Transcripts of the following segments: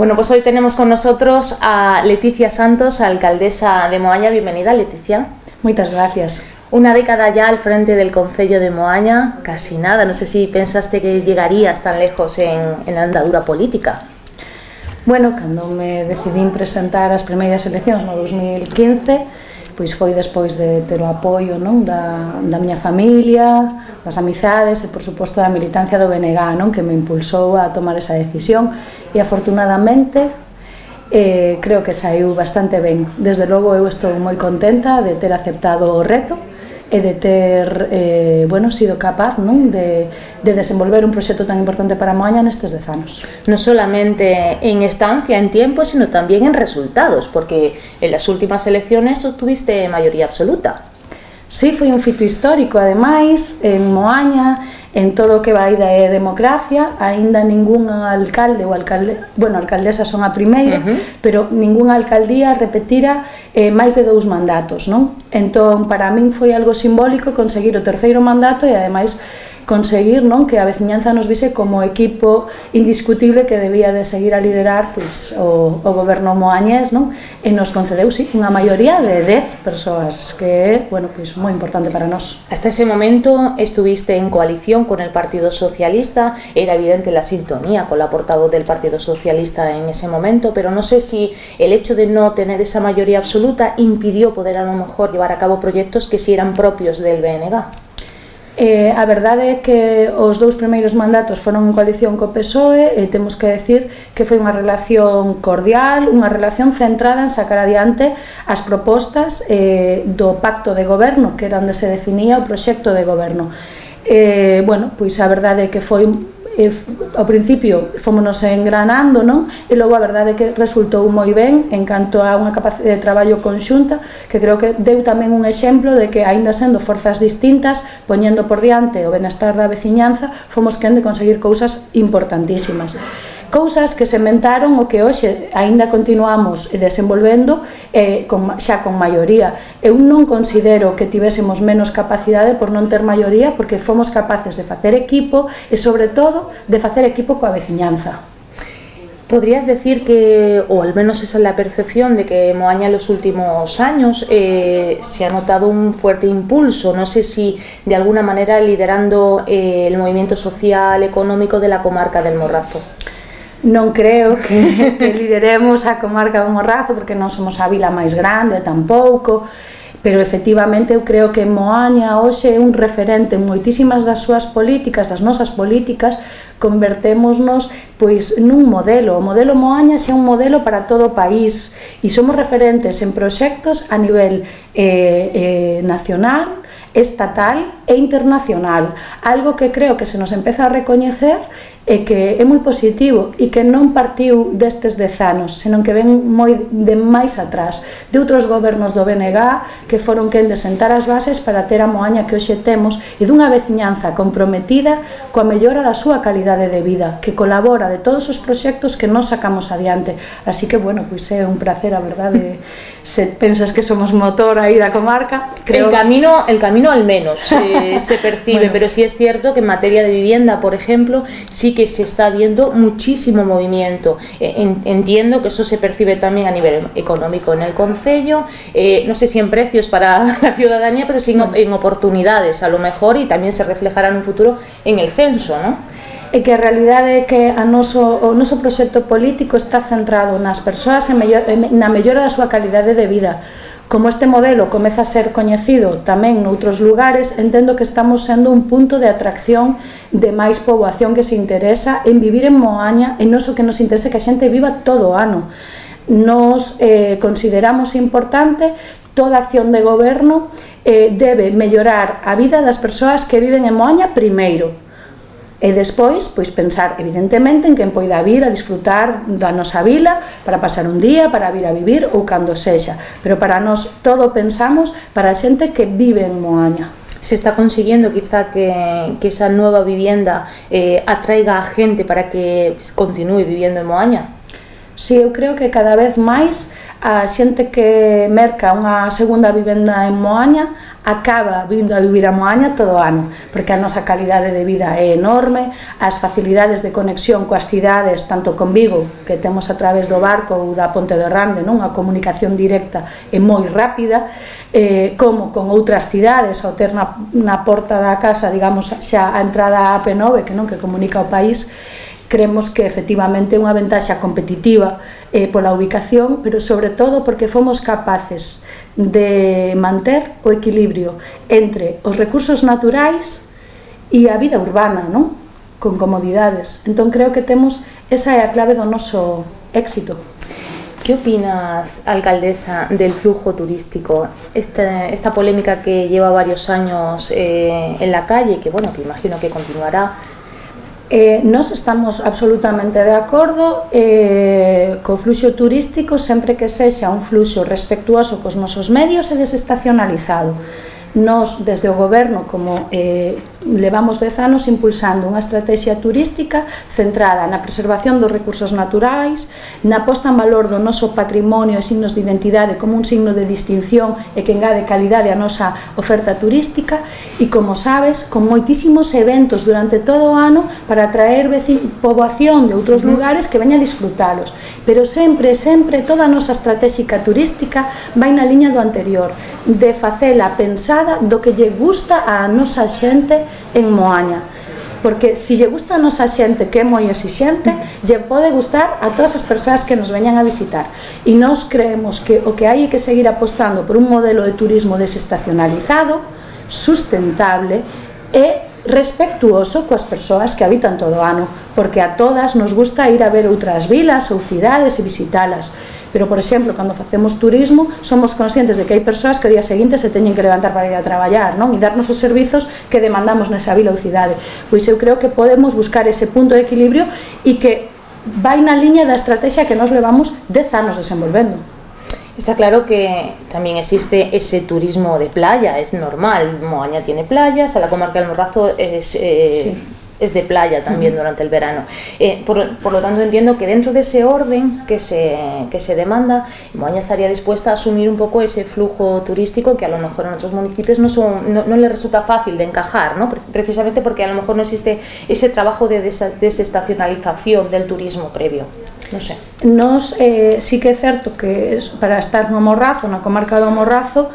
Bueno, pues hoy tenemos con nosotros a Leticia Santos, alcaldesa de Moaña. Bienvenida, Leticia. Muchas gracias. Una década ya al frente del concello de Moaña, casi nada. No sé si pensaste que llegarías tan lejos en la andadura política. Bueno, cando me decidí presentar as primeiras eleccións no 2015, pois foi despois de ter o apoio, non, da miña familia, das amizades e, por suposto, da militancia do BNG, non, que me impulsou a tomar esa decisión e, afortunadamente, creo que saiu bastante ben. Desde logo, eu estou moi contenta de ter aceptado o reto e de ter sido capaz, non, de desenvolver un proxecto tan importante para Moaña nestes 10 anos. No solamente en estancia, en tiempo, sino también en resultados, porque en las últimas elecciones obtuviste mayoría absoluta. Sí, foi un fito histórico, ademais, en Moaña, en todo o que vai da democracia, aínda ningún alcalde ou alcaldesa son a primeira, pero ningunha alcaldía repetira máis de 2 mandatos, non? Entón, para min foi algo simbólico conseguir o terceiro mandato e, ademais, conseguir, non, que a veciñanza nos vise como equipo indiscutible que debía de seguir a liderar, pois, o goberno moañés, non? E nos concedeu, sí, unha maioría de 10 persoas, que é, bueno, pois, moi importante para nós. Hasta ese momento estuviste en coalición con el Partido Socialista, era evidente la sintonía con la portavoz del Partido Socialista en ese momento, pero no sé si el hecho de no tener esa mayoría absoluta impidió poder a lo mejor llevar a cabo proyectos que sí eran propios del BNG. A verdade é que os 2 primeiros mandatos foron en coalición co PSOE e temos que decir que foi unha relación cordial, unha relación centrada en sacar adiante as propostas do pacto de goberno, que era onde se definía o proxecto de goberno. Bueno, pois a verdade é que foi ao principio fomos engranando, non? E logo a verdade é que resultou moi ben en canto a unha capacidade de traballo conxunta, que creo que deu tamén un exemplo de que, aínda sendo forzas distintas, poñendo por diante o benestar da veciñanza, fomos quen de conseguir cousas importantísimas. Cousas que sementaron o que hoxe aínda continuamos desenvolvendo xa con maioría. Eu non considero que tivésemos menos capacidade por non ter maioría, porque fomos capaces de facer equipo e, sobre todo, de facer equipo coa veciñanza. ¿Podrías decir que, o al menos esa es la percepción, de que Moaña en los últimos años se ha notado un fuerte impulso, no sé si de alguna manera liderando el movimiento social, económico de la comarca del Morrazo? Non creo que lideremos a comarca do Morrazo, porque non somos a vila máis grande tampouco, pero efectivamente eu creo que Moaña hoxe é un referente en moitísimas das súas políticas, das nosas políticas, convertémonos pois nun modelo. O modelo Moaña é un modelo para todo o país e somos referentes en proxectos a nivel nacional, estatal e internacional, algo que creo que se nos empeza a recoñecer e que é moi positivo e que non partiu destes 10 anos, senón que ven moi de máis atrás, de outros gobernos do BNG que foron quen de sentar as bases para ter a Moaña que hoxe temos e dunha veciñanza comprometida coa mellora da súa calidade de vida, que colabora de todos os proxectos que nos sacamos adiante. Así que, bueno, pois é un placer, a verdade, se pensas que somos motor aí da comarca, creo... El camino al menos se percibe, bueno. Pero sí es cierto que en materia de vivienda, por ejemplo, sí que se está viendo muchísimo movimiento. Entiendo que eso se percibe también a nivel económico en el concello, no sé si en precios para la ciudadanía, pero sí en oportunidades a lo mejor, y también se reflejará en un futuro en el censo, ¿no? É que a realidade é que o noso proxecto político está centrado nas persoas e na mellora da súa calidade de vida. Como este modelo comeza a ser coñecido tamén noutros lugares, entendo que estamos sendo un punto de atracción de máis poboación que se interesa en vivir en Moaña, e non só que nos interese que a xente viva todo o ano. Nos consideramos importante toda acción de goberno debe mellorar a vida das persoas que viven en Moaña primeiro. E despois, pois, pensar evidentemente en quen poida vir a disfrutar da nosa vila para pasar un día, para vir a vivir ou cando sexa, pero para nós todo pensamos para a xente que vive en Moaña. ¿Se está consiguiendo quizá que esa nueva vivienda atraiga a gente para que continúe viviendo en Moaña? Si, eu creo que cada vez máis a xente que merca unha segunda vivenda en Moaña acaba vindo a vivir a Moaña todo o ano, porque a nosa calidade de vida é enorme, as facilidades de conexión coas cidades, tanto con Vigo, que temos a través do barco ou da Ponte de Rande, non? A comunicación directa é moi rápida, como con outras cidades, ao ter na porta da casa, digamos, xa a entrada a AP9, que non, que comunica o país. Creemos que efectivamente é unha ventaxa competitiva pola ubicación, pero sobre todo porque fomos capaces de manter o equilibrio entre os recursos naturais e a vida urbana, non? Con comodidades. Entón creo que temos, esa é a clave do noso éxito. ¿Qué opinas, alcaldesa, del flujo turístico? Esta polémica que lleva varios años en la calle, que bueno, que imagino que continuará. Nós estamos absolutamente de acordo co fluxo turístico sempre que sexa un fluxo respectuoso cos nosos medios e desestacionalizado. Nós, desde o Goberno, como levamos 10 anos impulsando unha estrategia turística centrada na preservación dos recursos naturais, na posta en valor do noso patrimonio e signos de identidade como un signo de distinción e que engade calidade á nosa oferta turística e, como sabes, con moitísimos eventos durante todo o ano para atraer poboación de outros lugares que veña a disfrutalos. Pero sempre, sempre, toda a nosa estratégica turística vai na liña do anterior, de facela pensada do que lle gusta a nosa xente en Moaña, porque se lle gusta a nosa xente, que é moi exixente, lle pode gustar a todas as persoas que nos veñan a visitar. E nós creemos que o que hai é que seguir apostando por un modelo de turismo desestacionalizado, sustentable e respectuoso coas persoas que habitan todo o ano, porque a todas nos gusta ir a ver outras vilas ou cidades e visitalas. Pero, por exemplo, cando facemos turismo, somos conscientes de que hai persoas que o día seguinte se teñen que levantar para ir a traballar, non? E darnos os servizos que demandamos nesa vila ou cidade. Pois eu creo que podemos buscar ese punto de equilibrio e que vai na liña da estrategia que nos levamos 10 anos desenvolvendo. Está claro que también existe ese turismo de playa, es normal. Moaña tiene playas, a la comarca del Morrazo es de playa también durante el verano. Por lo tanto, entiendo que dentro de ese orden que se demanda, Moaña estaría dispuesta a asumir un poco ese flujo turístico que a lo mejor en otros municipios no le resulta fácil de encajar, ¿no? Precisamente porque a lo mejor no existe ese trabajo de desestacionalización del turismo previo. Non sei. Nos sí que é certo que para estar no Morrazo, na comarca do Morrazo,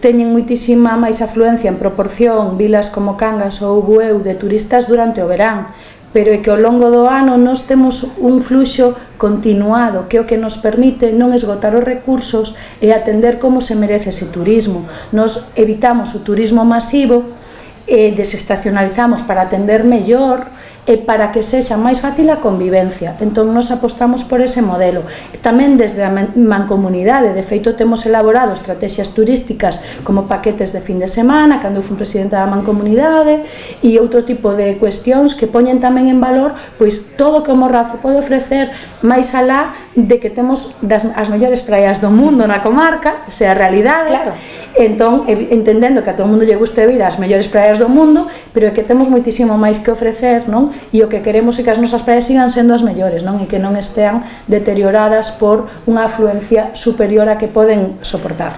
teñen moitísima máis afluencia en proporción vilas como Cangas ou Bueu de turistas durante o verán, pero é que ao longo do ano nos temos un fluxo continuado que é o que nos permite non esgotar os recursos e atender como se merece ese turismo. Nos evitamos o turismo masivo e desestacionalizamos para atender mellor e para que sexa máis fácil a convivencia. Entón, nos apostamos por ese modelo. Tamén desde a mancomunidade, de feito, temos elaborado estrategias turísticas como paquetes de fin de semana, cando eu fui presidenta da mancomunidade, e outro tipo de cuestións que poñen tamén en valor pois todo o que o Morrazo pode ofrecer máis alá de que temos as mellores praias do mundo na comarca, esa é a realidade. Claro. Entón, entendendo que a todo o mundo lle guste vir ás mellores praias do mundo, pero é que temos moitísimo máis que ofrecer, non? E o que queremos é que as nosas praias sigan sendo as mellores, non? E que non estean deterioradas por unha afluencia superior a que poden soportar.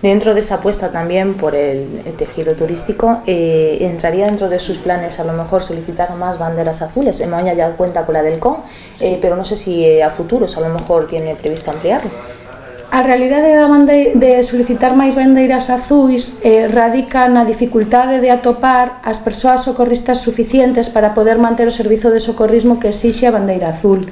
Dentro de esa apuesta también por el tejido turístico, ¿entraría dentro de sus planes a lo mejor solicitar más banderas azules? En Moaña ya cuenta con la del CON, pero no sé si a futuros a lo mejor tiene previsto ampliarlo. A realidade de solicitar máis bandeiras azuis radica na dificultade de atopar as persoas socorristas suficientes para poder manter o servizo de socorrismo que exixe a bandeira azul.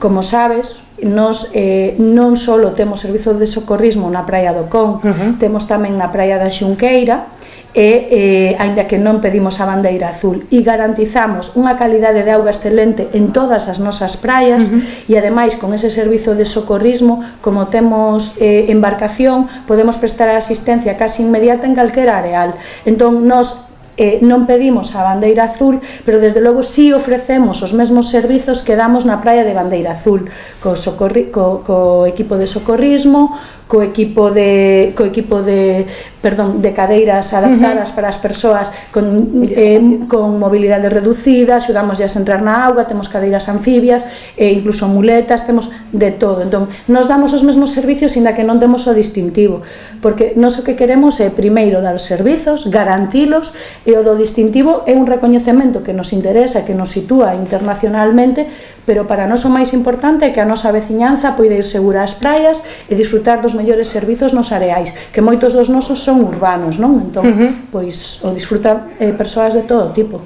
Como sabes, nos non só temos servizo de socorrismo na praia do Con, temos tamén na praia da Xunqueira, aínda que non pedimos a bandeira azul, e garantizamos unha calidade de auga excelente en todas as nosas praias, e ademais con ese servizo de socorrismo, como temos embarcación, podemos prestar a asistencia casi inmediata en calquera areal. Entón, nos non pedimos a bandeira azul, pero desde logo sí ofrecemos os mesmos servizos que damos na praia de bandeira azul, co equipo de socorrismo, co equipo de de cadeiras adaptadas para as persoas con mobilidade reducida, axudámosles a entrar na auga, temos cadeiras anfibias, incluso muletas, temos de todo. Entón, nos damos os mesmos servicios, inda que non temos o distintivo, porque nós o que queremos é, primeiro, dar os servizos, garantilos, e o do distintivo é un recoñecemento que nos interesa, que nos sitúa internacionalmente, pero para nós o máis importante é que a nosa veciñanza poida ir segura ás praias e disfrutar dos mellores servizos nos areais, que moitos dos nosos son urbanos, non? Entón, pois, o disfrutan persoas de todo tipo.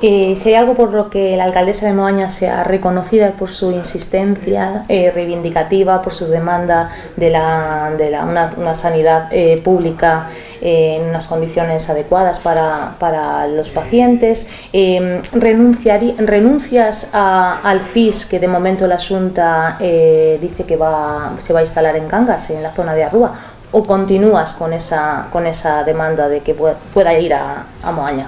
Si hay algo por lo que la alcaldesa de Moaña sea reconocida por su insistencia reivindicativa, por su demanda de una sanidad pública en unas condiciones adecuadas para los pacientes, ¿renuncias al FIS que de momento la Xunta dice que se va a instalar en Cangas, en la zona de Arrúa, o continúas con esa demanda de que pueda ir a Moaña?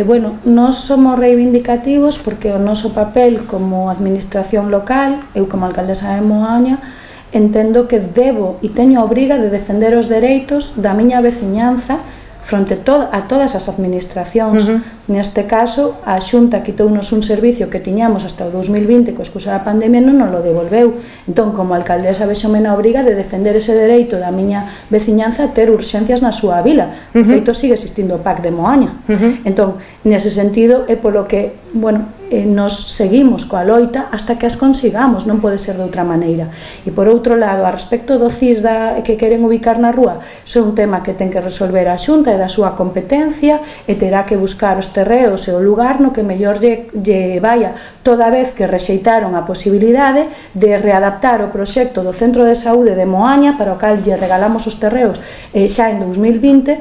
Bueno, nós somos reivindicativos porque o noso papel como administración local, eu como alcaldesa de Moaña, entendo que debo e teño a obriga de defender os dereitos da miña veciñanza fronte a todas as administracións. Neste caso, a Xunta quitounos un servicio que tiñamos hasta o 2020 coa excusa da pandemia e non nos lo devolveu. Entón, como alcaldesa, vexome na obriga de defender ese dereito da miña veciñanza a ter urxencias na súa vila. De feito, sigue existindo o PAC de Moaña. Entón, nese sentido, é polo que, bueno, nos seguimos coa loita hasta que as consigamos, non pode ser de outra maneira. E por outro lado, a respecto do CIS que queren ubicar na rúa, é un tema que ten que resolver a Xunta e da súa competencia, e terá que buscar os terreos e o lugar no que mellor lle vaya, toda vez que rexeitaron a posibilidade de readaptar o proxecto do Centro de Saúde de Moaña, para o cal lle regalamos os terreos xa en 2020,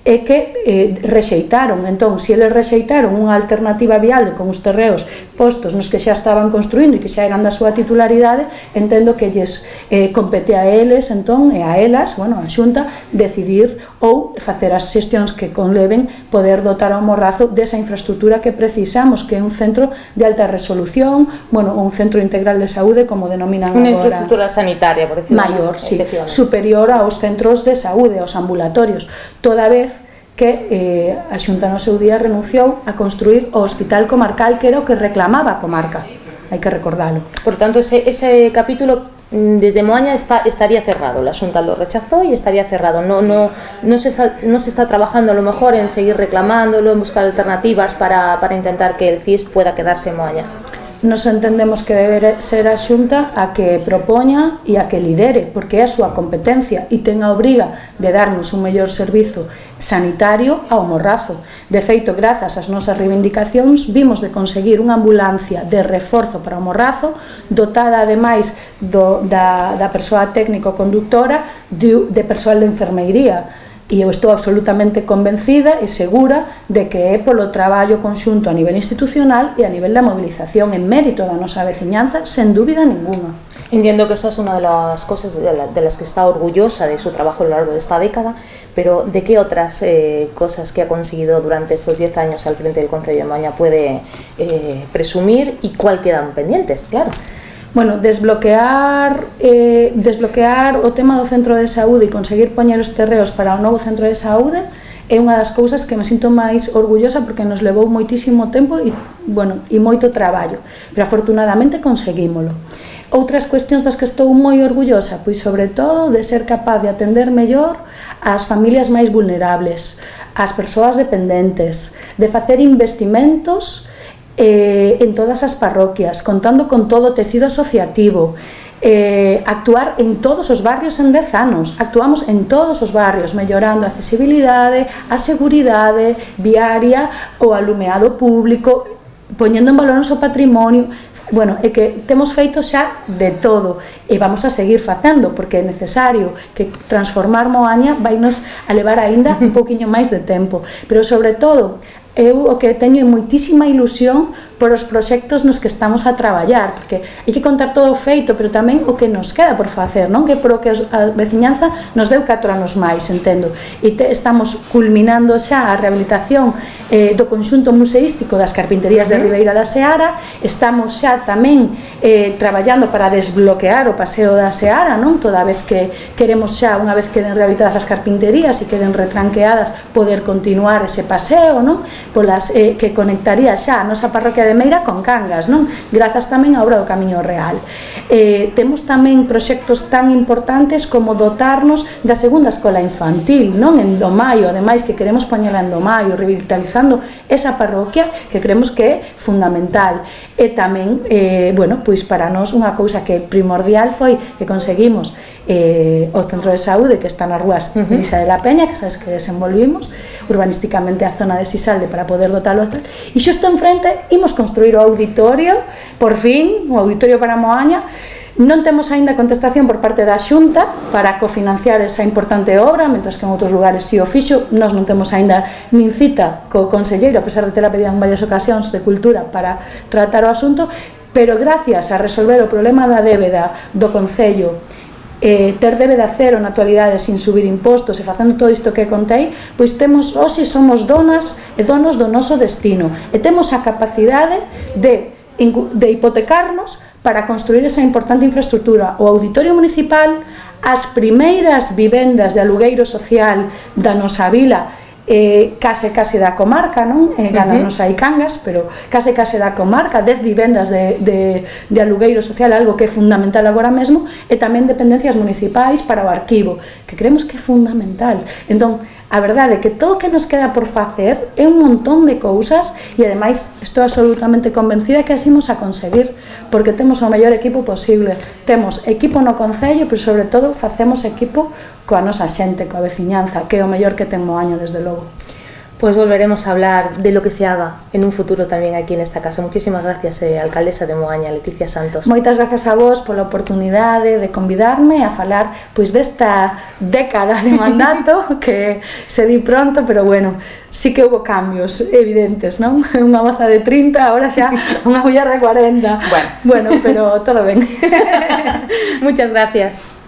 e que rexeitaron. Entón, se eles rexeitaron unha alternativa viable con os terreos postos nos que xa estaban construindo e que xa eran da súa titularidade, entendo que lles compete a eles, entón, e a elas, bueno, a Xunta, decidir ou facer as xestións que conleven poder dotar ao Morrazo desa infraestructura que precisamos, que é un centro de alta resolución, bueno, un centro integral de saúde, como denominan agora. Unha infraestructura sanitaria, por decirlo. Maior, sí, superior aos centros de saúde, aos ambulatorios, toda vez que a Xunta no seu día renunciou a construir o hospital comarcal, que era o que reclamaba a comarca, hai que recordalo. Por tanto, ese capítulo desde Moaña estaría cerrado, la Xunta lo rechazó y estaría cerrado, no se está trabajando a lo mejor en seguir reclamándolo, en buscar alternativas para intentar que el CIS pueda quedarse en Moaña. Nos entendemos que debe ser a Xunta a que propoña e a que lidere, porque é a súa competencia e ten a obriga de darnos un mellor servizo sanitario ao Morrazo. De feito, grazas ás nosas reivindicacións, vimos de conseguir unha ambulancia de reforzo para o Morrazo, dotada ademais da persoa técnico-conductora de persoal de enfermeiría. E eu estou absolutamente convencida e segura de que é polo traballo conxunto a nivel institucional e a nivel da movilización en mérito da nosa veciñanza, sen dúbida ninguna. Entiendo que esa es una de las cosas de las que está orgullosa de su trabajo a lo largo de esta década, pero ¿de qué otras cosas que ha conseguido durante estos 10 años al frente del Concello de Moaña puede presumir y cuál quedan pendientes? Claro. Bueno, desbloquear o tema do centro de saúde e conseguir poñer os terreos para o novo centro de saúde é unha das cousas que me sinto máis orgullosa, porque nos levou moitísimo tempo e moito traballo, pero afortunadamente conseguímolo. Outras cuestións das que estou moi orgullosa, pois sobre todo de ser capaz de atender mellor ás familias máis vulnerables, ás persoas dependentes, de facer investimentos en todas as parroquias, contando con todo o tecido asociativo, actuar en todos os barrios en 10 anos, actuamos en todos os barrios, mellorando a accesibilidade, a seguridade viaria, o alumeado público, poñendo en valor o noso patrimonio. Bueno, é que temos feito xa de todo e vamos a seguir facendo, porque é necesario que transformar Moaña vai nos a levar aínda un pouquiño máis de tempo, pero sobre todo eu o que teño é moitísima ilusión por os proxectos nos que estamos a traballar, porque hai que contar todo o feito, pero tamén o que nos queda por facer, non? Que pro que a veciñanza nos deu 4 anos máis, entendo, e estamos culminando xa a rehabilitación do conxunto museístico das carpinterías de Ribeira da Seara, estamos xa tamén traballando para desbloquear o paseo da Seara, non? Toda vez que queremos xa, unha vez queden rehabilitadas as carpinterías e queden retranqueadas, poder continuar ese paseo, non? Que conectaría xa a nosa parroquia de Meira con Cangas, non? Grazas tamén á obra do Camiño Real. Temos tamén proxectos tan importantes como dotarnos da segunda escola infantil, non? En Domaio, ademais que queremos poñela en Domaio, revitalizando esa parroquia que creemos que é fundamental. E tamén, bueno, pois para nós unha cousa que primordial foi que conseguimos o centro de saúde que está nas rúas Elisa de la Peña, que sabes que desenvolvimos urbanísticamente a zona de Sisalde para poder dotalo, e xusto enfrente imos construir o auditorio, por fin, o auditorio para Moaña. Non temos aínda contestación por parte da Xunta para cofinanciar esa importante obra, mentras que en outros lugares si o fixo. Nós non temos aínda nin cita co conselleiro, a pesar de ter a pedido en varias ocasións de Cultura para tratar o asunto, pero gracias a resolver o problema da débeda do Concello, ter débeda cero na actualidade sin subir impostos e facendo todo isto que contei, pois temos, hoxe somos donas e donos do noso destino e temos a capacidade de hipotecarnos para construir esa importante infraestructura, o auditorio municipal, as primeiras vivendas de alugueiro social da nosa vila, case da comarca, non? Gananos hai Cangas, pero case da comarca, 10 vivendas de alugueiro social, algo que é fundamental agora mesmo, e tamén dependencias municipais para o arquivo, que creemos que é fundamental. Entón, a verdade é que todo o que nos queda por facer é un montón de cousas e ademais estou absolutamente convencida que así imos a conseguir, porque temos o mellor equipo posible, temos equipo no Concello, pero sobre todo facemos equipo coa nosa xente, coa veciñanza, que é o mellor que ten Moaña, desde logo. Pues volveremos a hablar de lo que se haga en un futuro también aquí en esta casa. Muchísimas gracias, alcaldesa de Moaña, Leticia Santos. Moitas gracias a vos pola oportunidade de convidarme a falar pois desta década de mandato que se di pronto, pero bueno, sí que houve cambios evidentes, non? Unha moza de 30, ahora xa unha muller de 40. Bueno, pero todo ben. Muchas gracias.